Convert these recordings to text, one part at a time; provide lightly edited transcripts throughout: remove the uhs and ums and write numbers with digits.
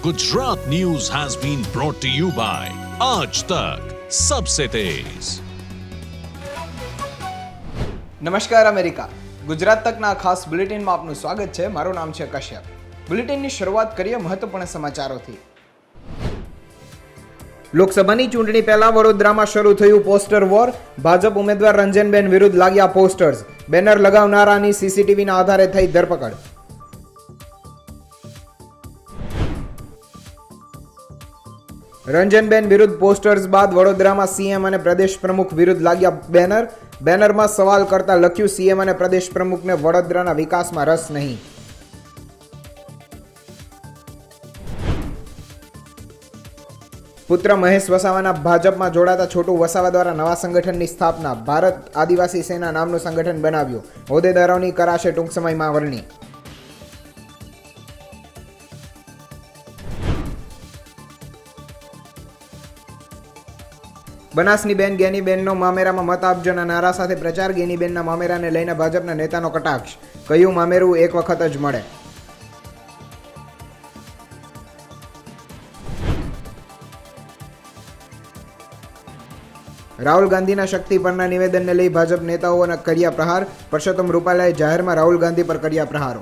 Gujarat news has been brought to you by Aaj Tak सबसे तेज। નમસ્કાર America Gujarat તકના ખાસ બુલેટિનમાં આપનું સ્વાગત છે। મારું નામ છે કશ્યપ। બુલેટિનની શરૂઆત કરીએ મહત્વપૂર્ણ સમાચારોથી। લોકસભાની ચૂંટણી પહેલા વડોદરામાં શરૂ થયું પોસ્ટર વોર। ભાજપ ઉમેદવાર રંજનબેન વિરુદ્ધ લાગ્યા પોસ્ટર્સ। બેનર લગાવનારાની સીસીટીવીના આધારે થઈ ધરપકડ। રંજનબેન વિરુદ્ધ પોસ્ટર્સ બાદ વડોદરામાં સીએમ અને પ્રદેશ પ્રમુખ વિરુદ્ધ લાગ્યા બેનર। બેનરમાં સવાલ કરતા લખ્યું, સીએમ અને પ્રદેશ પ્રમુખને વડોદરાના વિકાસમાં રસ નહીં। પુત્ર મહેશ વસાવાના ભાજપમાં જોડાતા છોટુ વસાવા દ્વારા નવા સંગઠનની સ્થાપના। ભારત આદિવાસી સેના નામનું સંગઠન બનાવ્યું। હોદ્દેદારોની કરાશે ટૂંક સમયમાં વરણી। બનાસની બેન ગેનીબેનનો મામેરામાં મત આપજોના નારા સાથે પ્રચાર। ગેનીબેનના મામેરાને લઈને ભાજપના નેતાનો કટાક્ષ, કહ્યું મામેરું એક વખત જ મળે। રાહુલ ગાંધીના શક્તિ પરના નિવેદનને લઈ ભાજપ નેતાઓના કર્યા પ્રહાર। પરસોત્તમ રૂપાલાએ જાહેરમાં રાહુલ ગાંધી પર કર્યા પ્રહારો।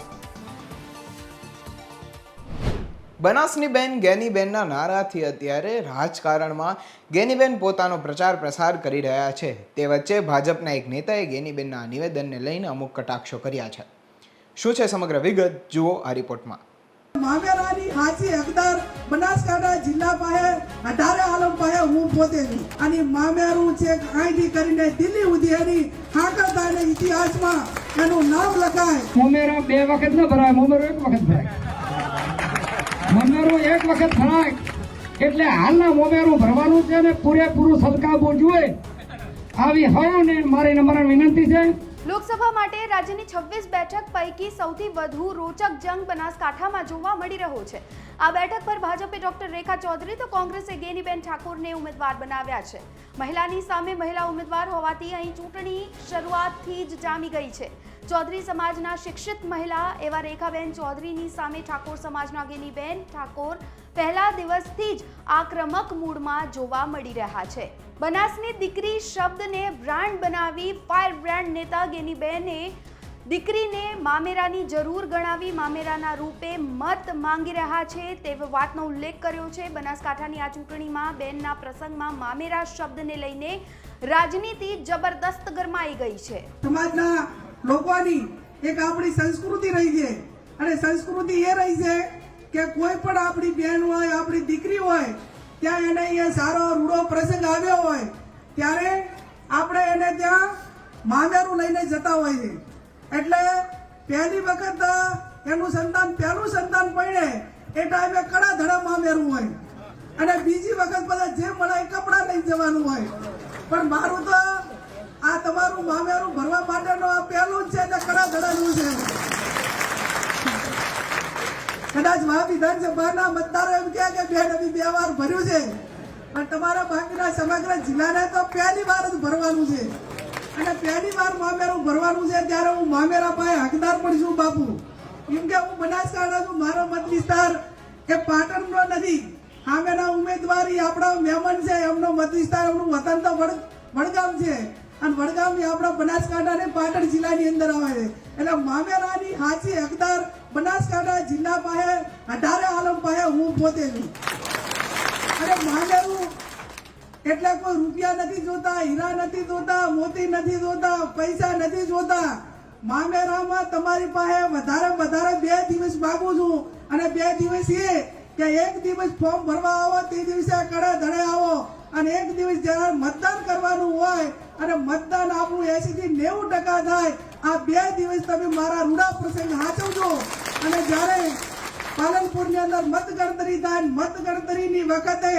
બનાસની બેન ગેનીબેનના નારાથી અત્યારે રાજકારણમાં ગેનીબેન પોતાનો પ્રચાર પ્રસાર કરી રહ્યા છે। તે વચ્ચે ભાજપના એક નેતાએ ગેનીબેનના નિવેદનને લઈને અમુક કટાક્ષો કર્યા છે। શું છે સમગ્ર વિગત, જુઓ આ રિપોર્ટમાં। મામેરાની હાચી હકદાર બનાસકાંઠા જિલ્લા પાસે 18 આલમ પાસે હું પોતે છું અને મામેરું છે અહીંથી કરીને દિલ્હી સુધી એની હાકરદાને ઇતિહાસમાં એનું નામ લખાય। મામેરા બે વખત ન ભરાય, મામેરું એક વખત ભરાય। મામેરું એક વખત ભરાય એટલે હાલના મામેરું ભરવાનું છે ને પૂરેપૂરું સલકાવવું જોઈએ। આવી હવને મારી નમ્ર વિનંતી છે। લોકસભા માટે રાજ્યની 26 બેઠક પૈકી સૌથી વધુ રોચક જંગ બનાસકાંઠામાં જોવા મળી રહ્યો છે। આ બેઠક પર ભાજપે ડોક્ટર રેખા ચૌધરી તો કોંગ્રેસે ગેનીબેન ઠાકોરને ઉમેદવાર બનાવ્યા છે। મહિલાની સામે મહિલા ઉમેદવાર હોવાથી અહીં ચૂંટણી શરૂઆતથી જ જામી ગઈ છે। ચૌધરી સમાજના શિક્ષિત મહિલા એવા રેખાબેન ચૌધરીની સામે ઠાકોર સમાજના ગેનીબેન ઠાકોર પહેલા દિવસથી જ આક્રમક મૂડમાં જોવા મળી રહ્યા છે। બનાસની દીકરી શબ્દને બ્રાન્ડ બનાવી ફાયર બ્રાન્ડ નેતા ગેનીબેને દીકરીને મામેરાની જરૂર ગણાવી મામેરાના રૂપે મત માંગી રહ્યા છે તેવી વાતનો ઉલ્લેખ કર્યો છે। બનાસકાંઠાની આ ચૂંટણીમાં બેનના પ્રસંગમાં મામેરા શબ્દને લઈને રાજનીતિ જબરદસ્ત ગરમાઈ ગઈ છે। સમાજના લોકોની એક આપણી સંસ્કૃતિ રહી છે અને સંસ્કૃતિ એ રહી છે કે કોઈ પણ આપણી બહેન હોય, આપણી દીકરી હોય, ત્યાં એને અહીંયા સારો રૂડો પ્રસંગ આવ્યો હોય ત્યારે આપણે એને ત્યાં મામેરું લઈને જતા હોય છે। એટલે પહેલી વખત એનું સંતાન પહેલું સંતાન પડે એ ટાઈમે કડા ધડા મામેરું હોય અને બીજી વખત બધા જે મળે કપડા લઈ જવાનું હોય। પણ મારું તો આ તમારું મામેરું ભરવા માટેનો આ પહેલું જ છે એટલે કડા ધડાનું છે। કદાચ વિધાનસભાના મતદારો એમ કહે કે બેન અમે 2 વાર ભર્યું છે, પણ તમારા બાકીના સમગ્ર જિલ્લાને તો પહેલી વાર જ ભરવાનું છે અને પહેલી વાર મામેરું ભરવાનું છે। ત્યારે હું મામેરા પાસે હકદાર પણ છું બાપુ, કેમ કે હું બનાસકાંઠા છું। મારો મત વિસ્તાર એ પાટણનો નથી। સામેના ઉમેદવારી આપણા મહેમાન છે, એમનો મત વિસ્તાર એમનું વતન તો વડગામ છે અને વડગામ આપણા બનાસકાંઠા અને પાટણ જિલ્લાની અંદર આવે છે। એટલે મામેરાની હાચી હકદાર બનાસકાંઠા જિલ્લા પાસે 18 આલમ પાસે હું પોતે છું। અને મામેરું એટલે કોઈ રૂપિયા નથી જોતા, હીરા નથી જોતા, મોતી નથી જોતા, પૈસા નથી જોતા। મામેરામાં તમારી પાસે વધારે 2 દિવસ માગું છું અને 2 દિવસ એ કે એક દિવસ ફોર્મ ભરવા આવો તે દિવસે કડા ધડે આવો અને એક દિવસ જ્યારે મતદાન કરવાનું હોય અને મતદાન આપણું 80 થી 90% થાય, આ 2 દિવસ તમે મારા રૂડા પ્રસંગ સાચવજો। અને જ્યારે પાલનપુરની અંદર મતગણતરી થાય, મતગણતરીની વખતે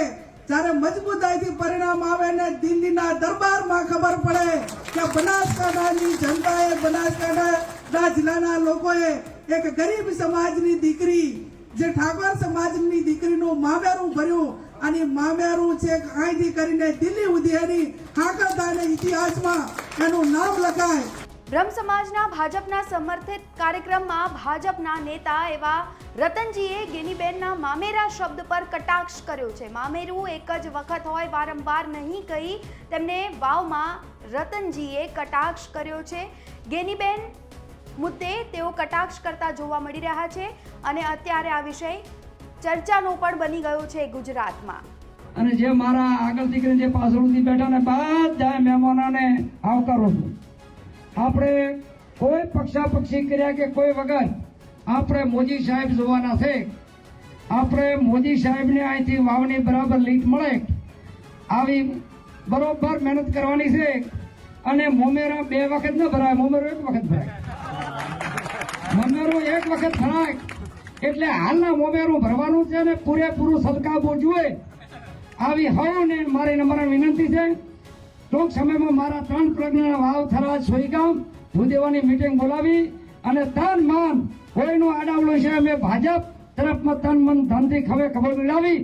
જ્યારે મજબૂતાઈથી પરિણામ આવે ને દિલ્હીના દરબારમાં ખબર પડે કે બનાસકાંઠાની જનતાએ, બનાસકાંઠા જિલ્લાના લોકોએ એક ગરીબ સમાજની દીકરી જે ઠાકોર સમાજની દીકરીનું મામેરું ભર્યું અને મામેરું છે અહીંથી કરીને દિલ્હી સુધી એની હાકરદાને ઇતિહાસમાં એનું નામ લખાય। બ્રહ્મ સમાજના ભાજપના સમર્થિત કાર્યક્રમમાં ભાજપના નેતા એવા રતનજીએ ગેનીબેનના મામેરા શબ્દ પર કટાક્ષ કર્યો છે. મામેરું એક જ વખત હોય વારંવાર નહીં કહી તેમને વાવમાં રતનજીએ કટાક્ષ કર્યો છે. ગેનીબેન મુદ્દે તેઓ કટાક્ષ કરતા જોવા મળી રહ્યા છે અને અત્યારે આ વિષય ચર્ચાનો પણ બની ગયો છે ગુજરાતમાં. અને જે મારા આગળ દીકરી જે પાછળથી બેઠા ને બધા મહેમાનોને આવકારો છું. આપણે કોઈ પક્ષાપક્ષી કર્યા કે કોઈ વગર આપણે મોદી સાહેબ જોવાના છે. આપણે મોદી સાહેબને અહીંથી વાવની બરાબર લીટ મળે આવી બરોબર મહેનત કરવાની છે. અને મોમેરા 2 વખત ન ભરાય, મોમેરો 1 વખત ભરાય. મોમેરો 1 વખત ભરાય એટલે હાલના મોમેરું ભરવાનું છે ને પૂરેપૂરું સલકાવવું જોઈએ. આવી હવને મારી વિનંતી છે. ટૂંક સમયમાં મારા 3 પ્રજ્ઞાના વાવ થરાદ સોઈગામ ભૂદેવાની મીટિંગ બોલાવી અને તન મન કોઈનું આડાવડું છે અમે ભાજપ તરફમાં તન મન ધનથી ખબર મિલાવી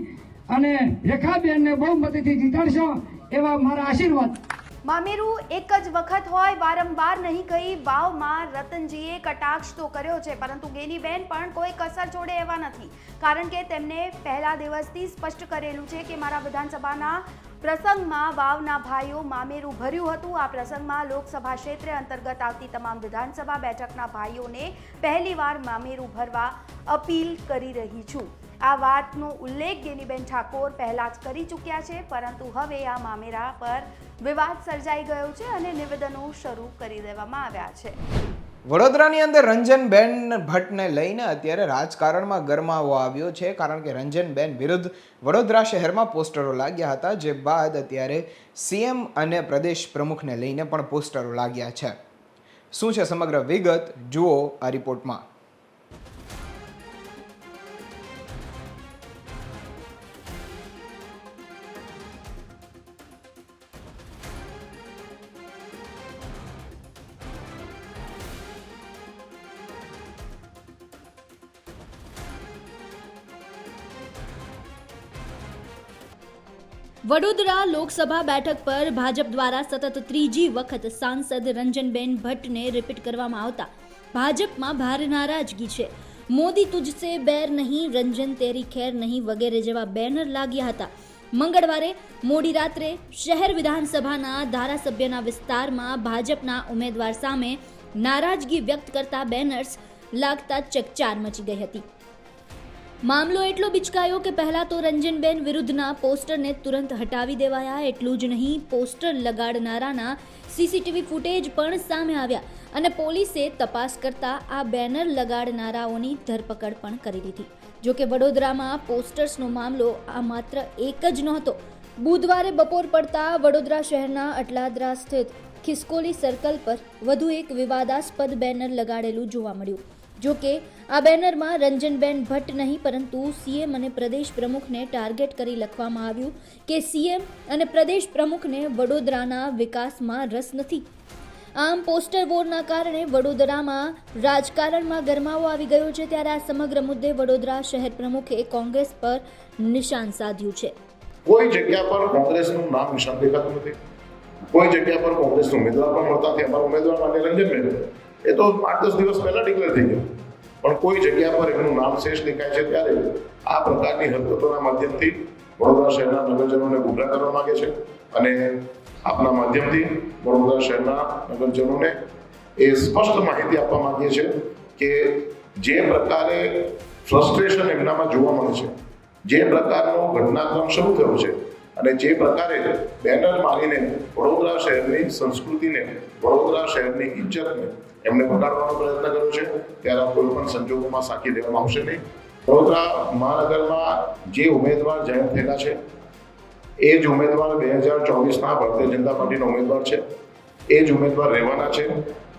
અને રેખાબેનને બહુમતીથી જીતાડશો એવા મારા આશીર્વાદ. મામેરું એક જ વખત હોય વારંવાર નહીં કહી વાવમાં રતનજીએ કટાક્ષ તો કર્યો છે, પરંતુ ગેનીબેન પણ કોઈ કસર છોડે એવા નથી. કારણ કે તેમને પહેલા દિવસથી સ્પષ્ટ કરેલું છે કે મારા વિધાનસભાના પ્રસંગમાં વાવના ભાઈઓ મામેરું ભર્યું હતું. આ પ્રસંગમાં લોકસભા ક્ષેત્ર અંતર્ગત આવતી તમામ વિધાનસભા બેઠકના ભાઈઓને પહેલીવાર મામેરું ભરવા અપીલ કરી રહી છું. આ વાતનો ઉલ્લેખ ગેનીબેન ઠાકોર પહેલા જ કરી ચૂક્યા છે, પરંતુ હવે આ મામેરા પર વિવાદ સર્જાઈ ગયો છે અને નિવેદનો શરૂ કરી દેવામાં આવ્યા છે. વડોદરાની અંદર રંજનબેન ભટ્ટને લઈને અત્યારે રાજકારણમાં ગરમાવો આવ્યો છે, કારણ કે રંજનબેન વિરુદ્ધ વડોદરા શહેરમાં પોસ્ટરો લાગ્યા હતા, જે બાદ અત્યારે સીએમ અને પ્રદેશ પ્રમુખને લઈને પણ પોસ્ટરો લાગ્યા છે. શું છે સમગ્ર વિગત, જુઓ આ રિપોર્ટમાં. વડોદરા લોકસભા બેઠક પર ભાજપ દ્વારા સતત 3જી વખત સાંસદ રંજનબેન ભટ્ટને રિપીટ કરવામાં આવતા ભાજપમાં ભારે નારાજગી છે. મોદી તુજસે બેર નહીં, રંજન તેરી ખેર નહીં વગેરે જેવા બેનર લાગ્યા હતા. મંગળવારે મોડી રાત્રે શહેર વિધાનસભાના ધારાસભ્યના વિસ્તારમાં ભાજપના ઉમેદવાર સામે નારાજગી વ્યક્ત કરતા બેનર્સ લાગતા ચકચાર મચી ગઈ હતી. મામલો એટલો બિચકાયો કે પહેલા તો રંજનબેન વિરુદ્ધના પોસ્ટરને તુરંત હટાવી દેવાયા. એટલું જ નહીં, પોસ્ટર લગાડનારાના સીસીટીવી ફૂટેજ પણ સામે આવ્યા અને પોલીસે તપાસ કરતા આ બેનર લગાડનારાઓની ધરપકડ પણ કરી દીધી. જોકે વડોદરામાં પોસ્ટર્સનો મામલો આ માત્ર એક જ નહોતો. બુધવારે બપોર પડતા વડોદરા શહેરના અટલાદરા સ્થિત ખિસકોલી સર્કલ પર વધુ એક વિવાદાસ્પદ બેનર લગાડેલું જોવા મળ્યું. જોકે આ બેનરમાં રંજનબેન ભટ્ટ નહીં પરંતુ સીએમ અને પ્રદેશ પ્રમુખને ટાર્ગેટ કરી લખવામાં આવ્યું કે સીએમ અને પ્રદેશ પ્રમુખને વડોદરાના વિકાસમાં રસ નથી. આમ પોસ્ટર વોરના કારણે વડોદરામાં રાજકારણમાં ગરમાવો આવી ગયો છે. ત્યારે આ સમગ્ર મુદ્દે વડોદરા શહેર પ્રમુખે કોંગ્રેસ પર નિશાન સાધ્યું છે. કોઈ જગ્યા પર કોંગ્રેસનું નામ નિશાન દેખાતું નથી. કોઈ જગ્યા પર કોંગ્રેસનો ઉમેદવાર પણ મળતા નથી. અમારા ઉમેદવાર માટે રંજનબેન એ તો 8-10 દિવસ પહેલા ડિક્લેર થઈ ગયો, પણ કોઈ જગ્યા પર એમનું નામ શેષ દેખાય છે. ત્યારે આ પ્રકારની હરકતોના માધ્યમથી વડોદરા શહેરના નગરજનોને ગુમરાહ કરવા માંગે છે અને આપના માધ્યમથી વડોદરા શહેરના નગરજનોને એ સ્પષ્ટ માહિતી આપવા માંગીએ છીએ કે જે પ્રકારે ફ્રસ્ટ્રેશન એમનામાં જોવા મળે છે, જે પ્રકારનો ઘટનાક્રમ શરૂ થયો છે અને જે પ્રકારે બેનર મારીને વડોદરા શહેરની સંસ્કૃતિને, વડોદરા શહેરની ઇજ્જતને એમને બગાડવાનો પ્રયત્ન કર્યો છે, ત્યારે કોઈ પણ સંજોગોમાં સાંકી દેવામાં આવશે નહીં. વડોદરા મહાનગરમાં જે ઉમેદવાર જાહેર થયેલા છે એ જ ઉમેદવાર 2024ના ભારતીય જનતા પાર્ટીના ઉમેદવાર છે. એ જ ઉમેદવાર રહેવાના છે.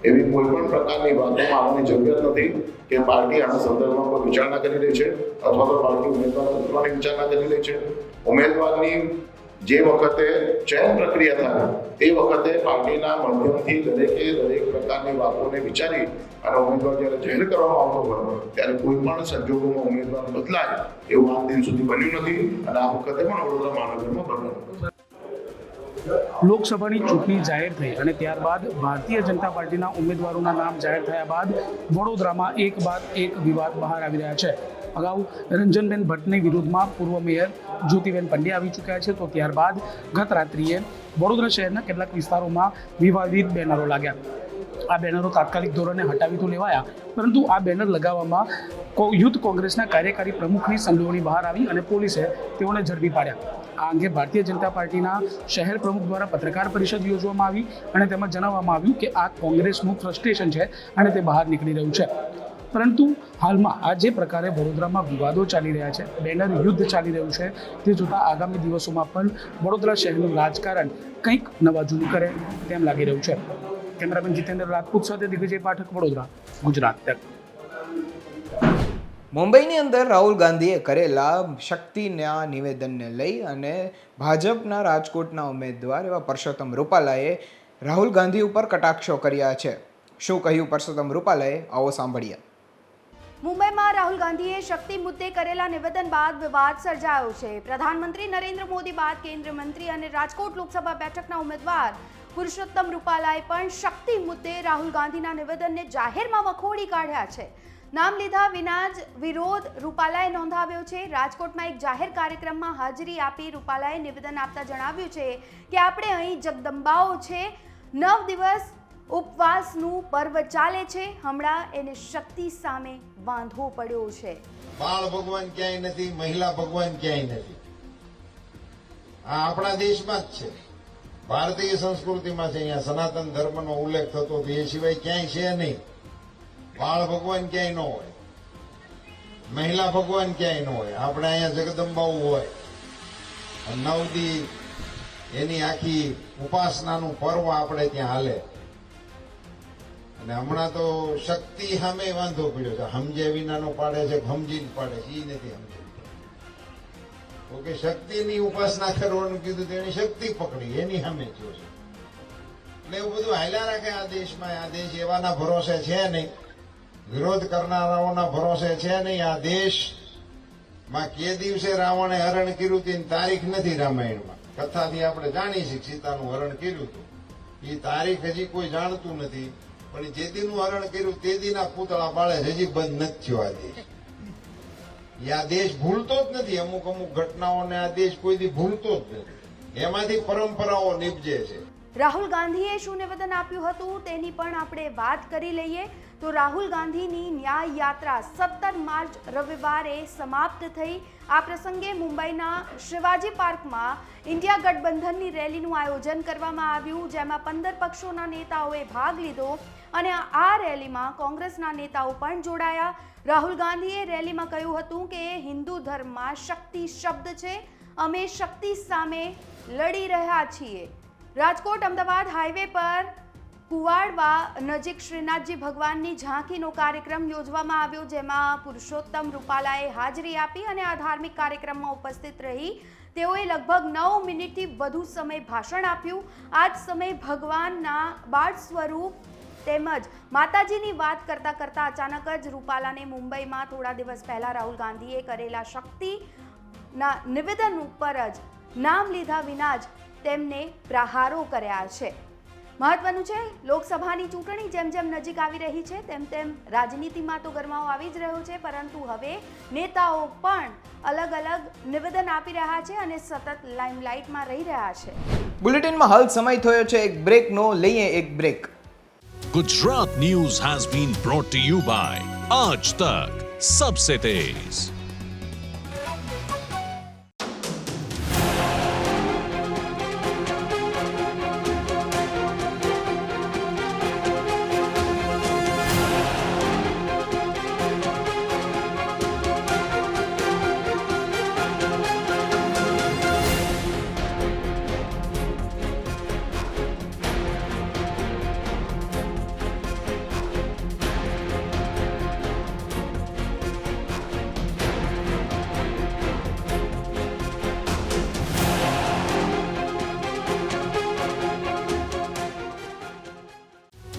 એવી કોઈ પણ પ્રકારની વાતોમાં આવવાની જરૂરિયાત નથી કે પાર્ટી આના સંદર્ભમાં કોઈ વિચારણા કરી રહી છે અથવા તો પાર્ટી ઉમેદવાર બદલવાની વિચારણા કરી રહી છે. ઉમેદવારની જે વખતે ચયન પ્રક્રિયા થાય તે વખતે પાર્ટીના માધ્યમથી દરેક પ્રકારની વાતોને વિચારી અને ઉમેદવાર જ્યારે જાહેર કરવામાં આવતો હોય ત્યારે કોઈ પણ સંજોગોમાં ઉમેદવાર બદલાય એવું આજ દિન સુધી બન્યું નથી અને આ વખતે પણ વડોદરા મહાનગરમાં બનવાનું. લોકસભાની ચૂંટણી જાહેર થઈ અને ત્યારબાદ ભારતીય જનતા પાર્ટીના ઉમેદવારોના નામ જાહેર થયા બાદ વડોદરામાં એક બાદ એક વિવાદ બહાર આવી રહ્યા છે. અગાઉ રંજનબેન ભટ્ટની વિરુદ્ધમાં પૂર્વ મેયર જ્યોતિબેન પંડ્યા આવી ચૂક્યા છે, તો ત્યારબાદ ગત રાત્રિએ વડોદરા શહેરના કેટલાક વિસ્તારોમાં વિવાદિત બેનરો લાગ્યા. આ બેનરો તાત્કાલિક ધોરણે હટાવી તો લેવાયા, પરંતુ આ બેનર લગાવવામાં યુથ કોંગ્રેસના કાર્યકારી પ્રમુખની સંડોવણી બહાર આવી અને પોલીસે તેઓને ઝડપી પાડ્યા. આ અંગે ભારતીય જનતા પાર્ટીના શહેર પ્રમુખ દ્વારા પત્રકાર પરિષદ યોજવામાં આવી અને તેમાં જણાવવામાં આવ્યું કે આ કોંગ્રેસનું ફ્રસ્ટ્રેશન છે અને તે બહાર નીકળી રહ્યું છે. પરંતુ હાલમાં આ જે પ્રકારે વડોદરામાં વિવાદો ચાલી રહ્યા છે, બેનર યુદ્ધ ચાલી રહ્યું છે, તે જોતાં આગામી દિવસોમાં પણ વડોદરા શહેરનું રાજકારણ કંઈક નવા જૂનું કરે તેમ લાગી રહ્યું છે. કેમેરામેન જીતેન્દ્ર રાજપૂત સાથે દિગ્વિજય પાઠક, વડોદરા, ગુજરાત તક. મુંબઈની અંદર રાહુલ ગાંધીએ કરેલા શક્તિના નિવેદનને લઈ અને ભાજપના રાજકોટના ઉમેદવાર એવા પરસોત્તમ રૂપાલાએ રાહુલ ગાંધી ઉપર કટાક્ષો કર્યા છે. શું કહ્યું પરસોત્તમ રૂપાલાએ, આવો સાંભળીએ. મુંબઈમાં રાહુલ ગાંધીએ શક્તિ મુદ્દે કરેલા નિવેદન બાદ વિવાદ સર્જાયો છે. પ્રધાનમંત્રી નરેન્દ્ર મોદી બાદ કેન્દ્રીય મંત્રી અને રાજકોટ લોકસભા બેઠકના ઉમેદવાર પુરુષોત્તમ રૂપાલાએ પણ શક્તિ મુદ્દે રાહુલ ગાંધીના નિવેદનને જાહેરમાં વખોડી કાઢ્યા છે. નામ લીધા વિના જ વિરોધ રૂપાલાએ નોંધાવ્યો છે. રાજકોટમાં એક જાહેર કાર્યક્રમમાં હાજરી આપી રૂપાલાએ નિવેદન આપતા જણાવ્યું છે કે આપણે અહીં જગદંબાઓ છે, 9 દિવસ ઉપવાસનું પર્વ ચાલે છે, હમણાં એને શક્તિ સામે વાંધો પડ્યો છે. બાળ ભગવાન ક્યાંય નથી, મહિલા ભગવાન ક્યાંય નથી. આ આપણા દેશમાં જ છે, ભારતીય સંસ્કૃતિમાં છે. અહીંયા સનાતન ધર્મનો ઉલ્લેખ થતો એ સિવાય ક્યાંય છે નહીં. બાળ ભગવાન ક્યાંય ન હોય, મહિલા ભગવાન ક્યાંય ન હોય. આપણે અહીંયા જગદંબાઓ હોય. 9 દી એની આખી ઉપાસનાનું પર્વ આપણે ત્યાં હાલે. અને હમણાં તો શક્તિ સામે વાંધો પડ્યો છે. સમજે વિનાનો પાડે છે, સમજીને પાડે છે, એ નથી સમજે. ઓકે, શક્તિની ઉપાસના કરવાનું કીધું તેની શક્તિ પકડી, એની સામે થયો છે. એટલે એવું બધું હાલ્યા રાખે આ દેશમાં. આ દેશ એવાના ભરોસે છે નહીં, વિરોધ કરનારાઓના ભરોસે છે નહીં. આ દેશમાં કે દિવસે રાવણે હરણ કર્યું તેની તારીખ નથી રામાયણમાં. કથાથી આપણે જાણી છીએ સીતાનું હરણ કર્યું હતું. એ તારીખ હજી કોઈ જાણતું નથી, પણ જે દીનું હરણ કર્યું તે દીના પૂતળા બાળે હજી બંધ નથી થયો આ દેશ. આ દેશ ભૂલતો જ નથી. અમુક ઘટનાઓને આ દેશ કોઈ દી ભૂલતો જ નથી. એમાંથી પરંપરાઓ નિપજે છે. રાહુલ ગાંધીએ શું નિવેદન આપ્યું હતું તેની પણ આપણે વાત કરી લઈએ. તો રાહુલ ગાંધીની ન્યાય યાત્રા 17 માર્ચ રવિવારે સમાપ્ત થઈ. આ પ્રસંગે મુંબઈના શિવાજી પાર્કમાં ઇન્ડિયા ગઠબંધનની રેલીનું આયોજન કરવામાં આવ્યું, જેમાં 15 પક્ષોના નેતાઓએ ભાગ લીધો અને આ રેલીમાં કોંગ્રેસના નેતાઓ પણ જોડાયા. રાહુલ ગાંધીએ રેલીમાં કહ્યું હતું કે હિન્દુ ધર્મમાં શક્તિ શબ્દ છે, અમે શક્તિ સામે લડી રહ્યા છીએ. રાજકોટ અમદાવાદ હાઈવે પર કુવાડવા નજીક શ્રીનાથજી ભગવાનની ઝાંખીનો કાર્યક્રમ યોજવામાં આવ્યો, જેમાં પુરુષોત્તમ રૂપાલાએ હાજરી આપી અને આ ધાર્મિક કાર્યક્રમમાં ઉપસ્થિત રહી તેઓએ લગભગ 9 મિનિટથી વધુ સમય ભાષણ આપ્યું. આ જ સમયે ભગવાનના બાળ સ્વરૂપ તેમજ માતાજીની વાત કરતા કરતા અચાનક જ રૂપાલાને મુંબઈમાં થોડા દિવસ પહેલા રાહુલ ગાંધીએ કરેલા શક્તિના નિવેદન ઉપર જ નામ લીધા વિના જ તેમને પ્રહારો કર્યા છે. મહત્વનું છે, લોકસભાની ચૂંટણી જેમ જેમ નજીક આવી રહી છે તેમ તેમ રાજનીતિમાં તો ગરમાવો આવી જ રહ્યો છે, પરંતુ હવે નેતાઓ પણ અલગ અલગ નિવેદન આપી રહ્યા છે અને સતત લાઇમલાઇટમાં રહી રહ્યા છે. બુલેટિનમાં હાલ સમય થયો છે એક બ્રેકનો, લઈએ એક break. Gujarat News has been brought to you by Aaj Tak Sabse Tez.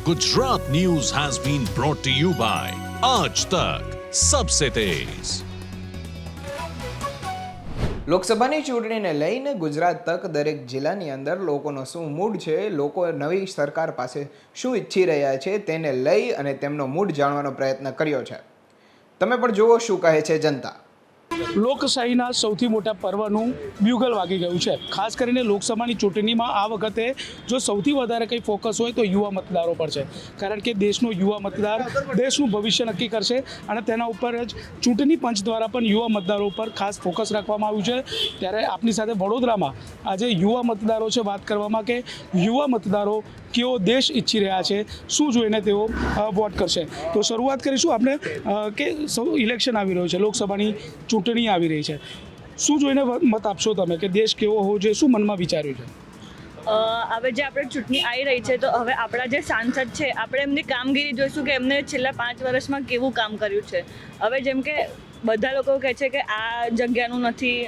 Gujarat News has been brought to you by Aaj Tak Sabse Tez. લોકસભાની ચૂંટણીને લઈને ગુજરાત તક દરેક જિલ્લાની અંદર લોકોનો શું મૂડ છે, લોકો નવી સરકાર પાસે શું ઈચ્છી રહ્યા છે તેને લઈ અને તેમનો મૂડ જાણવાનો પ્રયત્ન કર્યો છે. તમે પણ જુઓ શું કહે છે જનતા. લોકશાહીના સૌથી મોટા પર્વનું બ્યુગલ વાગી ગયું છે. ખાસ કરીને લોકસભાની ચૂંટણીમાં આ વખતે જો સૌથી વધારે કંઈ ફોકસ હોય તો યુવા મતદારો પર છે, કારણ કે દેશનો યુવા મતદાર દેશનું ભવિષ્ય નક્કી કરશે અને તેના ઉપર જ ચૂંટણી પંચ દ્વારા પણ યુવા મતદારો પર ખાસ ફોકસ રાખવામાં આવ્યું છે. ત્યારે આપની સાથે વડોદરામાં આજે યુવા મતદારો છે, વાત કરવામાં કે યુવા મતદારો કેવો દેશ ઈચ્છી રહ્યા છે, શું જોઈને તેઓ વોટ કરશે. તો શરૂઆત કરીશું આપણે કે ઇલેક્શન આવી રહ્યું છે, લોકસભાની ચૂંટણી આવી રહી છે, શું જોઈને મત આપશો તમે કે દેશ કેવો હોવો જોઈએ, શું મનમાં વિચાર્યું છે? હવે જે આપણે ચૂંટણી આવી રહી છે તો હવે આપણા જે સાંસદ છે આપણે એમની કામગીરી જોઈશું કે એમને છેલ્લા 5 વર્ષમાં કેવું કામ કર્યું છે. હવે જેમ કે બધા લોકો કહે છે કે આ જગ્યાનું નથી,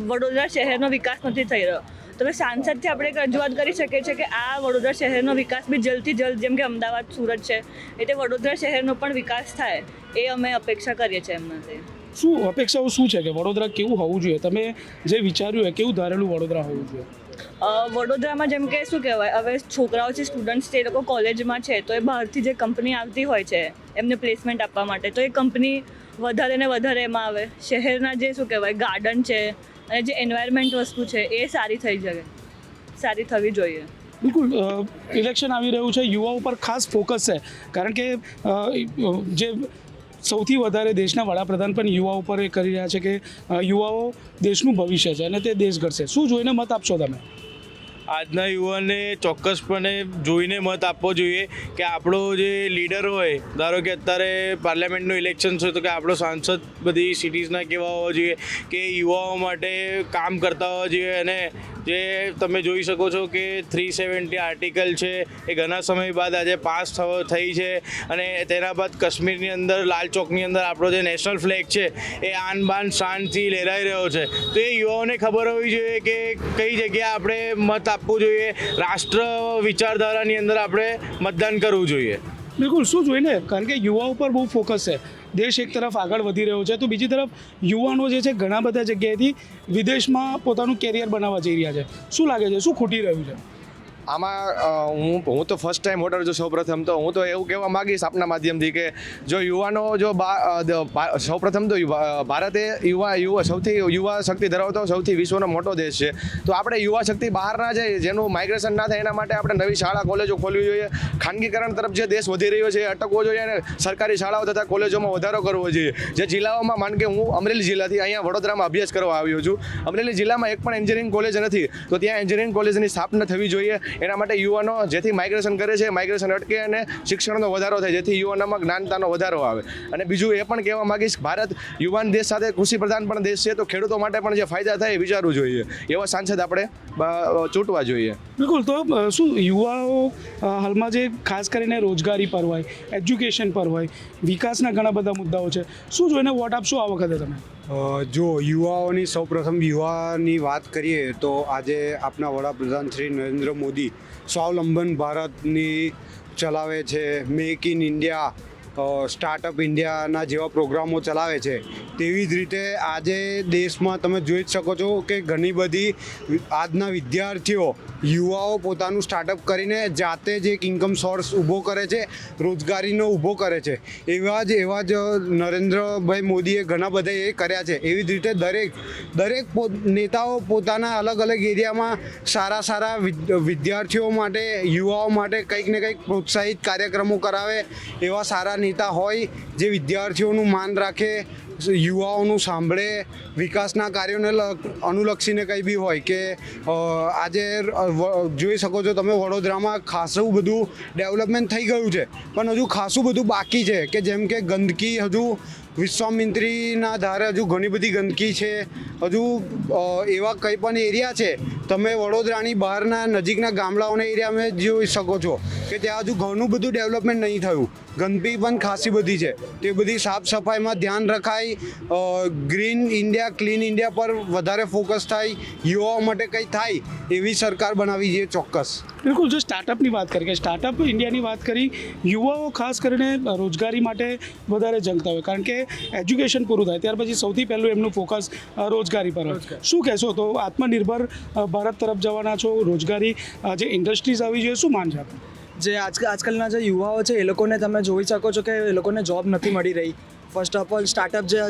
વડોદરા શહેરનો વિકાસ નથી થઈ રહ્યો, તો હવે સાંસદથી આપણે એક રજૂઆત કરી શકીએ છીએ કે આ વડોદરા શહેરનો વિકાસ બી જલ્દથી જલ્દ, જેમ કે અમદાવાદ સુરત છે એટલે વડોદરા શહેરનો પણ વિકાસ થાય એ અમે અપેક્ષા કરીએ છીએ એમનાથી. શું અપેક્ષાઓ શું છે કે વડોદરા કેવું હોવું જોઈએ, તમે જે વિચાર્યું હોય કેવું ધારેલું વડોદરા હોવું જોઈએ? વડોદરામાં જેમ કે શું કહેવાય, હવે છોકરાઓ છે, સ્ટુડન્ટ્સ છે, એ લોકો કોલેજમાં છે તો એ બહારથી જે કંપની આવતી હોય છે એમને પ્લેસમેન્ટ આપવા માટે, તો એ કંપની વધારે ને વધારે એમાં આવે. શહેરના જે શું કહેવાય ગાર્ડન છે અને જે એન્વાયરમેન્ટ વસ્તુ છે એ સારી થવી જોઈએ. બિલકુલ, ઇલેક્શન આવી રહ્યું છે, યુવાઓ પર ખાસ ફોકસ છે, કારણ કે જે સૌથી વધારે દેશના વડાપ્રધાન પણ યુવાઓ પર એ કરી રહ્યા છે કે યુવાઓ દેશનું ભવિષ્ય છે અને તે દેશ ઘડશે. શું જોઈને મત આપશો તમે? આજના યુવાને ચોક્કસપણે જોઈને મત આપવો જોઈએ કે આપણો જે લીડર હોય, ધારો કે અત્યારે પાર્લામેન્ટનું ઇલેક્શન છે તો કે આપણો સાંસદ બધી સિટીઝના કેવા હોવા જોઈએ કે યુવાઓ માટે કામ કરતા હોવા જોઈએ. અને જે તમે જોઈ શકો છો કે 370 આર્ટિકલ છે એ ઘણા સમય બાદ આજે પાસ થઈ છે અને તેના બાદ કાશ્મીરની અંદર લાલ ચોકની અંદર આપણો જે નેશનલ ફ્લેગ છે એ આન બાન શાનથી લહેરાઈ રહ્યો છે. તો એ યુવાઓને ખબર હોવી જોઈએ કે કઈ જગ્યાએ આપણે મત આપવું જોઈએ, રાષ્ટ્ર વિચારધારાની અંદર આપણે મતદાન કરવું જોઈએ. બિલકુલ, શું જોઈને, કારણ કે યુવાઓ પર બહુ ફોકસ છે. દેશ એક તરફ આગળ વધી રહ્યો છે તો બીજી તરફ યુવાનો જે છે ઘણા બધા જગ્યાએથી વિદેશમાં પોતાનું કેરિયર બનાવવા જઈ રહ્યા છે. શું લાગે છે, શું ખૂટી રહ્યું છે આમાં? હું તો ફર્સ્ટ ટાઈમ વોટર છું. સૌપ્રથમ તો હું તો એવું કહેવા માગીશ આપના માધ્યમથી કે જો યુવાનો જો સૌપ્રથમ તો ભારત એ સૌથી યુવા શક્તિ ધરાવતો સૌથી વિશ્વનો મોટો દેશ છે. તો આપણે યુવા શક્તિ બહાર ના જાય, જેનું માઇગ્રેશન ના થાય એના માટે આપણે નવી શાળા કોલેજો ખોલવી જોઈએ. ખાનગીકરણ તરફ જે દેશ વધી રહ્યો છે એ અટકવો જોઈએ અને સરકારી શાળાઓ તથા કોલેજોમાં વધારો કરવો જોઈએ. જે જિલ્લાઓમાં, માન કે હું અમરેલી જિલ્લાથી અહીંયા વડોદરામાં અભ્યાસ કરવા આવ્યો છું, અમરેલી જિલ્લામાં એક પણ એન્જિનિયરિંગ કોલેજ નથી, તો ત્યાં એન્જિનિયરિંગ કોલેજની સ્થાપના થવી જોઈએ. એના માટે યુવાનો જેથી માઇગ્રેશન કરે છે, માઇગ્રેશન અટકે અને શિક્ષણનો વધારો થાય, જેથી યુવાનોમાં જ્ઞાનતાનો વધારો આવે. અને બીજું એ પણ કહેવા માંગીશ, ભારત યુવાન દેશ સાથે કૃષિ પ્રધાન પણ દેશ છે, તો ખેડૂતો માટે પણ જે ફાયદા થાય એ વિચારવું જોઈએ. એવા સાંસદ આપણે ચૂંટવા જોઈએ. બિલકુલ, તો શું યુવાઓ હાલમાં જે ખાસ કરીને રોજગારી પર હોય, એજ્યુકેશન પર હોય, વિકાસના ઘણા બધા મુદ્દાઓ છે, શું જોઈને વોટ આપશો આ વખતે તમે? જો યુવાઓની સૌપ્રથમ યુવાની વાત કરીએ તો આજે આપણા વડાપ્રધાન શ્રી નરેન્દ્ર મોદી સ્વાવલંબન ભારતની ચલાવે છે, મેક ઇન ઇન્ડિયા, સ્ટાર્ટઅપ ઇન્ડિયાના જેવા પ્રોગ્રામો ચલાવે છે. તેવી જ રીતે આજે દેશમાં તમે જોઈ જ શકો છો કે ઘણી બધી આજના વિદ્યાર્થીઓ, યુવાઓ પોતાનું સ્ટાર્ટઅપ કરીને જાતે જ એક ઇન્કમ સોર્સ ઊભો કરે છે, રોજગારીનો ઊભો કરે છે. એવા જ નરેન્દ્રભાઈ મોદીએ ઘણા બધા એ કર્યા છે. એવી જ રીતે દરેક નેતાઓ પોતાના અલગ અલગ એરિયામાં સારા વિદ્યાર્થીઓ માટે, યુવાઓ માટે કંઈક ને કંઈક પ્રોત્સાહિત કાર્યક્રમો કરાવે. એવા સારા નેતા હોય જે વિદ્યાર્થીઓનું માન રાખે, યુવાઓનું સાંભળે, વિકાસના કાર્યોને અનુલક્ષીને કંઈ બી હોય કે આજે જોઈ શકો છો તમે વડોદરામાં ખાસું બધું ડેવલપમેન્ટ થઈ ગયું છે, પણ હજુ ખાસું બધું બાકી છે. કે જેમ કે ગંદકી, હજુ વિશ્વામિત્રીના ધારે હજુ ઘણી બધી ગંદકી છે. હજુ એવા કંઈ પણ એરિયા છે, તમે વડોદરાની બહારના નજીકના ગામડાઓના એરિયામાં જોઈ શકો છો કે ત્યાં હજુ ઘણું બધું ડેવલપમેન્ટ નહીં થયું. ગંદકી પણ ખાસી બધી છે. તે બધી સાફ સફાઈમાં ધ્યાન રખાય, ગ્રીન ઇન્ડિયા ક્લીન ઇન્ડિયા પર વધારે ફોકસ થાય, યુવાઓ માટે કંઈ થાય એવી સરકાર બનાવી છે ચોક્કસ. બિલકુલ, જો સ્ટાર્ટઅપની વાત કરીએ, સ્ટાર્ટઅપ ઇન્ડિયાની વાત કરી, યુવાઓ ખાસ કરીને રોજગારી માટે વધારે જંગતા હોય, કારણ કે એજ્યુકેશન પૂરું થાય ત્યાર પછી સૌથી પહેલું એમનું ફોકસ રોજગારી પર હોય. શું કહેશો? તો આત્મનિર્ભર ભારત તરફ જવાના છો, રોજગારી જે ઇન્ડસ્ટ્રીઝ આવી જોઈએ, શું માન છે આપનું? જે આજકાલના જે યુવાઓ છે એ લોકોને તમે જોઈ શકો છો કે એ લોકોને જોબ નથી મળી રહી. ફર્સ્ટ ઓફ ઓલ સ્ટાર્ટઅપ જે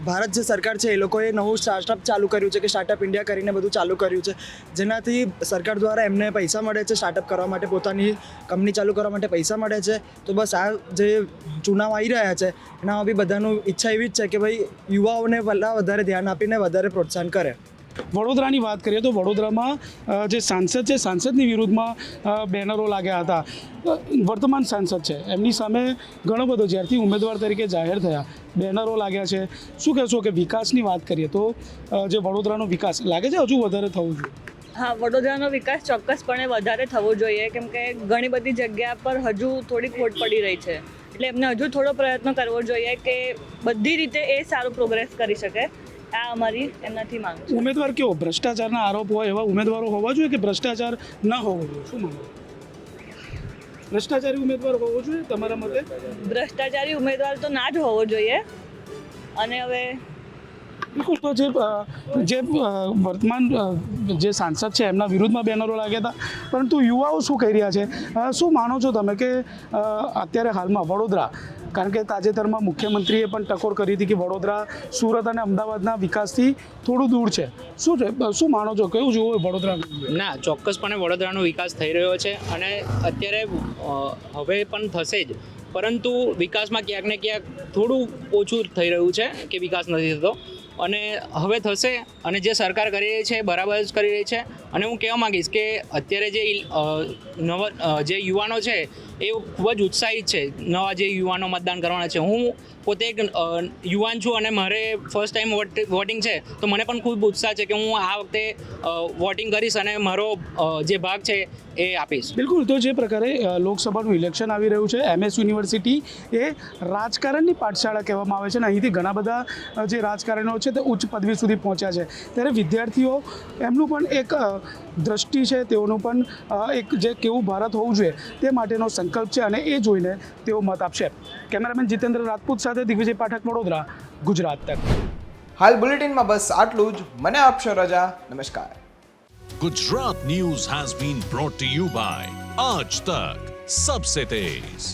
ભારત જે સરકાર છે એ લોકોએ નવું સ્ટાર્ટઅપ ચાલુ કર્યું છે કે સ્ટાર્ટઅપ ઇન્ડિયા કરીને બધું ચાલુ કર્યું છે, જેનાથી સરકાર દ્વારા એમને પૈસા મળે છે સ્ટાર્ટઅપ કરવા માટે, પોતાની કંપની ચાલુ કરવા માટે પૈસા મળે છે. તો બસ આ જે ચુનાવ આવી રહ્યા છે એનામાં બી બધાનું ઈચ્છા એવી જ છે કે ભાઈ યુવાઓને પહેલાં વધારે ધ્યાન આપીને વધારે પ્રોત્સાહન કરે. વડોદરાની વાત કરીએ તો વડોદરામાં જે સાંસદ છે, સાંસદની વિરુદ્ધમાં બેનરો લાગ્યા હતા. વર્તમાન સાંસદ છે એમની સામે ઘણો બધો, જ્યારથી ઉમેદવાર તરીકે જાહેર થયા, બેનરો લાગ્યા છે. શું કહેશો કે વિકાસની વાત કરીએ તો જે વડોદરાનો વિકાસ લાગે છે હજુ વધારે થવું જોઈએ? હા, વડોદરાનો વિકાસ ચોક્કસપણે વધારે થવો જોઈએ, કેમ કે ઘણી બધી જગ્યા પર હજુ થોડી ખોટ પડી રહી છે. એટલે એમને હજુ થોડો પ્રયત્ન કરવો જોઈએ કે બધી રીતે એ સારો પ્રોગ્રેસ કરી શકે. આ અમારી એમનાથી માંગ છે. ઉમેદવાર કેવો ભ્રષ્ટાચારના આરોપ હોય એવા ઉમેદવારો હોવા જોઈએ કે ભ્રષ્ટાચાર ન હોવો જોઈએ? શું માનો? ભ્રષ્ટાચારી ઉમેદવાર હોવો જોઈએ તમારા મતે? ભ્રષ્ટાચારી ઉમેદવાર તો ના જ હોવો જોઈએ. અને હવે બિલકુલ, તો જે વર્તમાન જે સાંસદ છે એમના વિરુદ્ધમાં બેનરો લાગ્યા હતા, પરંતુ યુવાઓ શું કહી રહ્યા છે? શું માનો છો તમે કે અત્યારે હાલમાં વડોદરા, કારણ કે તાજેતરમાં મુખ્યમંત્રીએ પણ ટકોર કરી હતી કે વડોદરા સુરત અને અમદાવાદના વિકાસથી થોડું દૂર છે, શું માનો છો? કેવું જોવું વડોદરા? ના, ચોક્કસપણે વડોદરાનો વિકાસ થઈ રહ્યો છે અને અત્યારે હવે પણ થશે જ, પરંતુ વિકાસમાં ક્યાંક ને ક્યાંક થોડું ઓછું થઈ રહ્યું છે કે વિકાસ નથી થતો, અને હવે થશે. અને જે સરકાર કરી રહી છે બરાબર જ કરી રહી છે. અને હું કહેવા માંગીશ કે અત્યારે જે યુવાનો છે એ ખૂબ જ ઉત્સાહિત છે, નવા જે યુવાનો મતદાન કરવાના છે. હું પોતે એક યુવાન છું અને મારે ફર્સ્ટ ટાઈમ વોટિંગ છે, તો મને પણ ખૂબ ઉત્સાહ છે કે હું આ વખતે વોટિંગ કરીશ અને મારો જે ભાગ છે એ આપીશ. બિલકુલ, તો જે પ્રકારે લોકસભાનું ઇલેક્શન આવી રહ્યું છે, MS યુનિવર્સિટી એ રાજકારણની પાઠશાળા કહેવામાં આવે છે અને અહીંથી ઘણા બધા જે રાજકારણીઓ છે તે ઉચ્ચ પદવી સુધી પહોંચ્યા છે. ત્યારે વિદ્યાર્થીઓ એમનું પણ એક દ્રષ્ટિ છે, તેઓનું પણ એક જે કેવું ભારત હોવું જોઈએ તે માટેનો સંકલ્પ છે અને એ જોઈને તેઓ મત આપશે. કેમેરામેન જીતેન્દ્ર રાજપૂત સાથે દિગ્વિજય પાઠક, વડોદરા, ગુજરાત તક. હાલ બુલેટિનમાં બસ આટલું જ. મને આપશો રજા. નમસ્કાર. Gujarat News has been brought to you by Aaj Tak, Sabse Tez.